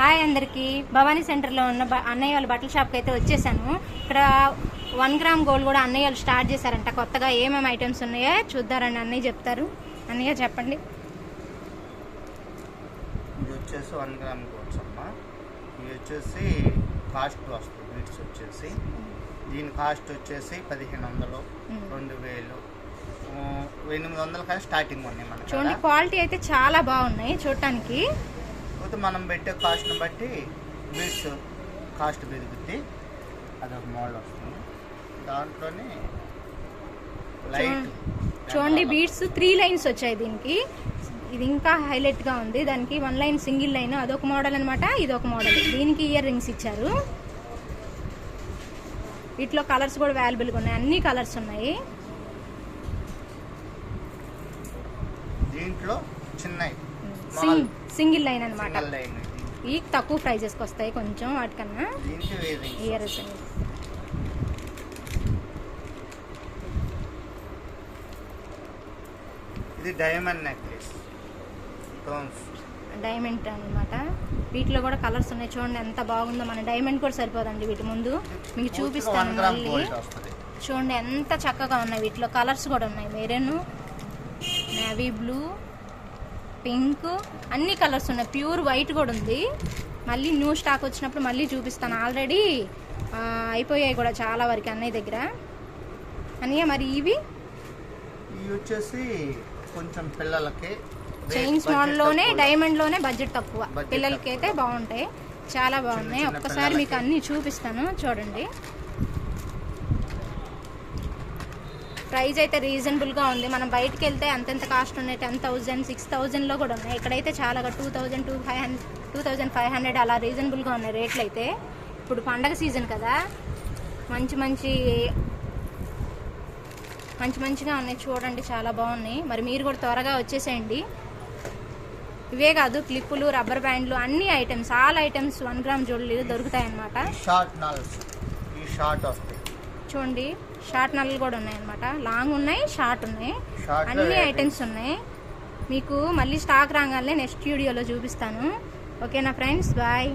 Hi అందరికీ, భవానీ సెంటర్లో ఉన్న అన్నయ్య వాళ్ళ బట్టల షాప్కి అయితే వచ్చేసాను. ఇక్కడ 1 గ్రామ్ గోల్డ్ కూడా అన్నయ్య వాళ్ళు స్టార్ట్ చేశారంట. కొత్తగా ఏమేమి ఐటమ్స్ ఉన్నాయో చూద్దారని అన్నయ్య చెప్తారు. అన్నయ్య చెప్పండి. ఇది వచ్చేసి 1 గ్రామ్ గోల్డ్స్ అమ్మా. ఇది వచ్చేసి కాస్ట్ వస్తుంది. బీట్స్ వచ్చేసి దీని కాస్ట్ వచ్చేసి 1500, 2000, 800 కానీ స్టార్టింగ్ ఉన్నాయి మనకి. చూడండి, క్వాలిటీ అయితే చాలా బాగున్నాయి చూడటానికి. మనం పెట్టే కాస్ట్ని బట్టి బీట్స్ కాస్ట్ పెరుగుద్ది. అదొక మోడల్ వస్తుంది. దాంట్లోనే లైట్ చూడండి, బీట్స్ 3 లైన్స్ వచ్చాయి దీనికి. ఇది ఇంకా హైలైట్గా ఉంది. దానికి 1 లైన్ సింగిల్ లైన్, అదొక మోడల్ అనమాట, ఇదొక మోడల్. దీనికి ఇయర్ రింగ్స్ ఇచ్చారు. వీటిలో కలర్స్ కూడా అవైలబుల్గా ఉన్నాయి, అన్ని కలర్స్ ఉన్నాయి. దీంట్లో చిన్న సింగిల్ లైన్ అనమాట. ఈ తక్కువ ప్రైజెస్కి వస్తాయి కొంచెం వాటికన్నా. ఇయర్ ఇది డైమండ్ నెక్లెస్, డైమండ్ అనమాట. వీటిలో కూడా కలర్స్ ఉన్నాయి. చూడండి ఎంత బాగుందో. మన డైమండ్ కూడా సరిపోదండి వీటి ముందు. మీకు చూపిస్తాను మళ్ళీ. చూడండి ఎంత చక్కగా ఉన్నాయి. వీటిలో కలర్స్ కూడా ఉన్నాయి. మెరూన్, నేవీ బ్లూ, పింక్, అన్ని కలర్స్ ఉన్నాయి. ప్యూర్ వైట్ కూడా ఉంది. మళ్ళీ న్యూ స్టాక్ వచ్చినప్పుడు మళ్ళీ చూపిస్తాను. ఆల్రెడీ అయిపోయాయి కూడా చాలా వరకు అన్నయ్య దగ్గర. అన్నయ్య మరి ఇవి వచ్చేసి కొంచెం పిల్లలకి చైన్స్ మోడల్లోనే, డైమండ్లోనే బడ్జెట్ తక్కువ. పిల్లలకి అయితే బాగుంటాయి, చాలా బాగున్నాయి. ఒక్కసారి మీకు అన్నీ చూపిస్తాను చూడండి. ప్రైస్ అయితే రీజనబుల్గా ఉంది. మనం బయటకు వెళ్తే అంతెంత కాస్ట్ ఉన్నాయి. 10,000, 6,000లో కూడా ఉన్నాయి. ఇక్కడైతే చాలా 2,000, 2,500 అలా రీజనబుల్గా ఉన్నాయి రేట్లు అయితే. ఇప్పుడు పండగ సీజన్ కదా, మంచిగా ఉన్నాయి. చూడండి చాలా బాగున్నాయి. మరి మీరు కూడా త్వరగా వచ్చేసేయండి. ఇవే కాదు, క్లిప్పులు, రబ్బర్ బ్యాండ్లు, అన్ని items, all items 1 gram jewellery దొరుకుతాయి అన్నమాట. చూడండి, షార్ట్ నల్లు కూడా ఉన్నాయి అనమాట. లాంగ్ ఉన్నాయి, షార్ట్ ఉన్నాయి, అన్ని ఐటమ్స్ ఉన్నాయి. మీకు మళ్ళీ స్టాక్ రాగానే నెక్స్ట్ వీడియోలో చూపిస్తాను. ఓకేనా ఫ్రెండ్స్, బాయ్.